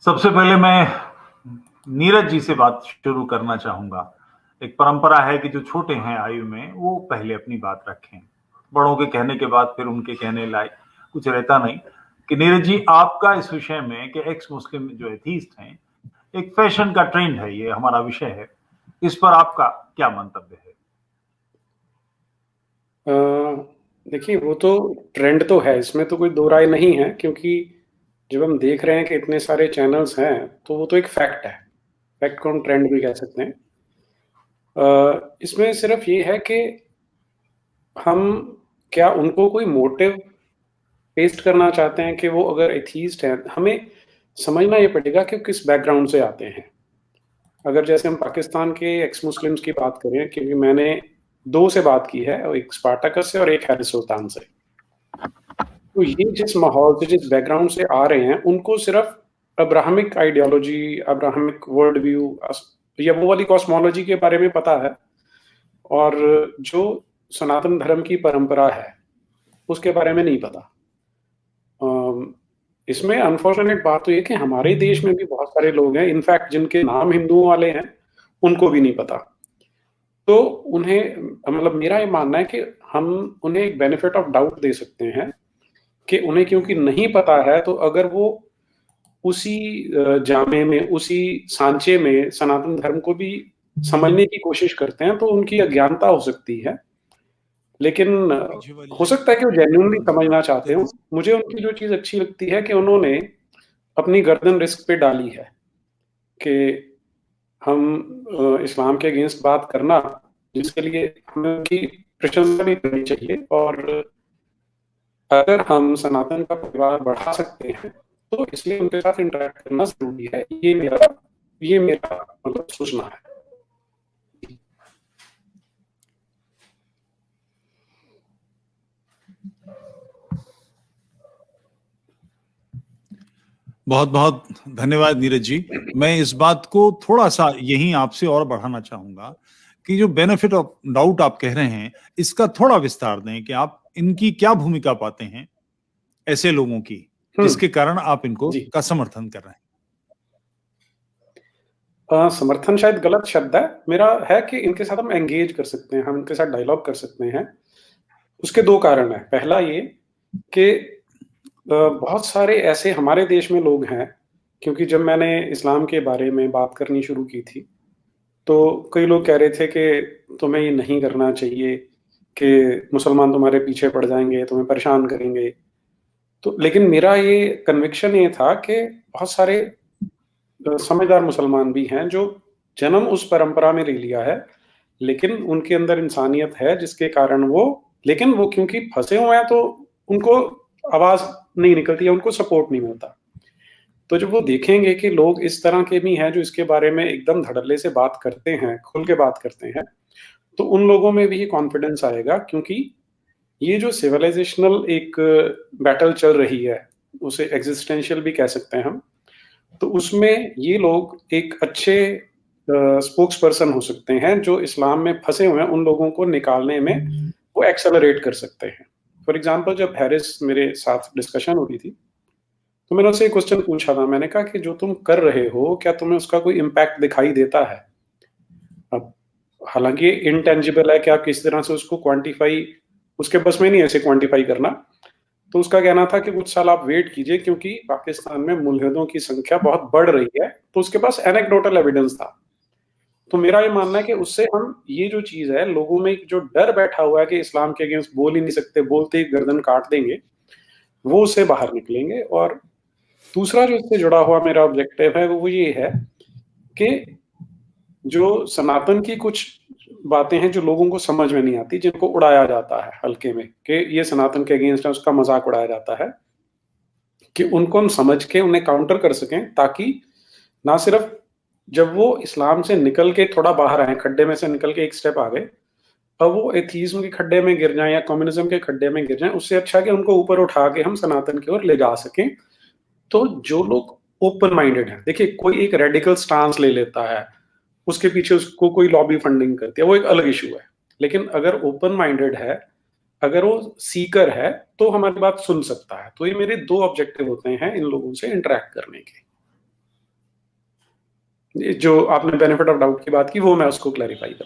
सबसे पहले मैं नीरज जी से बात शुरू करना चाहूंगा। एक परंपरा है कि जो छोटे हैं आयु में वो पहले अपनी बात रखें। बड़ों के कहने के बाद फिर उनके कहने लायक कुछ रहता नहीं। कि नीरज जी, आपका इस विषय में कि एक्स मुस्लिम जो एथीस्ट हैं, एक फैशन का ट्रेंड है, ये हमारा विषय है, इस पर आपका क्या मंतव्य है? देखिए, वो तो ट्रेंड तो है, इसमें तो कोई दो राय नहीं है, क्योंकि जब हम देख रहे हैं कि इतने सारे चैनल्स हैं तो वो तो एक फैक्ट है। फैक्ट को हम ट्रेंड भी कह सकते हैं। इसमें सिर्फ ये है कि हम क्या उनको कोई मोटिव पेस्ट करना चाहते हैं कि वो अगर एथीस्ट हैं, हमें समझना ये पड़ेगा कि किस बैकग्राउंड से आते हैं। अगर जैसे हम पाकिस्तान के एक्स मुस्लिम्स की बात करें, क्योंकि मैंने दो से बात की है, एक स्पार्टाकस से और एक हैरिस सुल्तान से। तो ये जिस माहौल से, जिस बैकग्राउंड से आ रहे हैं, उनको सिर्फ Abrahamic ideology, Abrahamic world view या वो वाली कॉस्मोलॉजी के बारे में पता है, और जो सनातन धर्म की परंपरा है उसके बारे में नहीं पता। इसमें अनफॉर्चुनेट बात तो ये कि हमारे देश में भी बहुत सारे लोग हैं, इनफैक्ट जिनके नाम हिंदुओं वाले हैं, उनको भी नहीं पता। तो उन्हें, मतलब मेरा ये मानना है कि हम उन्हें एक बेनिफिट ऑफ डाउट दे सकते हैं कि उन्हें क्योंकि नहीं पता है, तो अगर वो उसी जामे में, उसी सांचे में सनातन धर्म को भी समझने की कोशिश करते हैं, तो उनकी अज्ञानता हो सकती है। लेकिन हो सकता है कि वो जेन्युइनली समझना चाहते हो। मुझे उनकी जो चीज़ अच्छी लगती है कि उन्होंने अपनी गर्दन रिस्क पे डाली है कि हम इस्लाम के अगेंस्ट बात करना, जिसके लिए हमें उनकी प्रशंसा भी करनी चाहिए, और अगर हम सनातन का परिवार बढ़ा सकते हैं तो इसलिए उनके साथ इंटरेक्ट करना जरूरी है। ये मेरा मतलब सोचना है। बहुत बहुत धन्यवाद नीरज जी। मैं इस बात को थोड़ा सा यहीं आपसे और बढ़ाना चाहूंगा कि जो बेनिफिट ऑफ डाउट आप कह रहे हैं, इसका थोड़ा विस्तार दें कि आप इनकी क्या भूमिका पाते हैं ऐसे लोगों की, जिसके कारण आप इनको जी। का समर्थन कर रहे हैं। समर्थन शायद गलत शब्द है, मेरा है कि इनके साथ हम एंगेज कर सकते हैं, हम इनके साथ डायलॉग कर सकते हैं। उसके दो कारण है। पहला ये कि बहुत सारे ऐसे हमारे देश में लोग हैं, क्योंकि जब मैंने इस्लाम के बारे में बात करनी शुरू की थी, तो कई लोग कह रहे थे कि तुम्हें ये नहीं करना चाहिए, कि मुसलमान तुम्हारे पीछे पड़ जाएंगे, तुम्हें परेशान करेंगे। तो लेकिन मेरा ये कन्विक्शन ये था कि बहुत सारे समझदार मुसलमान भी हैं जो जन्म उस परंपरा में ले लिया है, लेकिन उनके अंदर इंसानियत है, जिसके कारण वो, लेकिन वो क्योंकि फंसे हुए हैं तो उनको आवाज नहीं निकलती है, उनको सपोर्ट नहीं मिलता। तो जब वो देखेंगे कि लोग इस तरह के भी हैं जो इसके बारे में एकदम धड़ल्ले से बात करते हैं, खुल के बात करते हैं, तो उन लोगों में भी कॉन्फिडेंस आएगा। क्योंकि ये जो सिविलाइजेशनल एक बैटल चल रही है, उसे एग्जिस्टेंशियल भी कह सकते हैं हम, तो उसमें ये लोग एक अच्छे स्पोक्स पर्सन हो सकते हैं, जो इस्लाम में फंसे हुए हैं उन लोगों को निकालने में वो एक्सेलरेट कर सकते हैं। फॉर एग्जाम्पल, जब हैरिस मेरे साथ डिस्कशन हो रही थी, तो मैंने उससे एक क्वेश्चन पूछा था। मैंने कहा कि जो तुम कर रहे हो, क्या तुम्हें उसका कोई इम्पैक्ट दिखाई देता है? अब हालांकि इनटेंजिबल है कि आप किस तरह से उसको क्वांटिफाई, उसके बस में नहीं ऐसे क्वांटिफाई करना। तो उसका कहना था कि कुछ साल आप वेट कीजिए, क्योंकि पाकिस्तान में मुल्हिदों की संख्या बहुत बढ़ रही है। तो उसके पास एनेक्डोटल एविडेंस था। तो मेरा ये मानना है कि उससे हम, ये जो चीज है, लोगों में जो डर बैठा हुआ है कि इस्लाम के अगेंस्ट बोल ही नहीं सकते, बोलते ही गर्दन काट देंगे, वो उससे बाहर निकलेंगे। और दूसरा जो इससे जुड़ा हुआ मेरा ऑब्जेक्टिव है वो ये है कि जो सनातन की कुछ बातें हैं जो लोगों को समझ में नहीं आती, जिनको उड़ाया जाता है हल्के में कि ये सनातन के अगेंस्ट है, उसका मजाक उड़ाया जाता है, कि उनको हम समझ के उन्हें काउंटर कर सकें, ताकि ना सिर्फ जब वो इस्लाम से निकल के थोड़ा बाहर आए, खड्डे में से निकल के एक स्टेप आ गए, अब वो एथीज्म के खड्डे में गिर जाएं या कम्युनिज्म के खड्डे में गिर जाएं, उससे अच्छा कि उनको ऊपर उठा के हम सनातन की ओर ले जा सकें। तो जो लोग ओपन माइंडेड है, देखिए कोई एक रेडिकल स्टांस ले लेता है, उसके पीछे उसको कोई लॉबी फंडिंग करती है, वो एक अलग इशू है। लेकिन अगर ओपन माइंडेड है, अगर वो सीकर है, तो हमारी बात सुन सकता है। तो ये मेरे दो ऑब्जेक्टिव होते हैं इन लोगों से इंटरेक्ट करने के। जो आपने बेनिफिट ऑफ डाउट की बात की वो मैं उसको क्लैरिफाई कर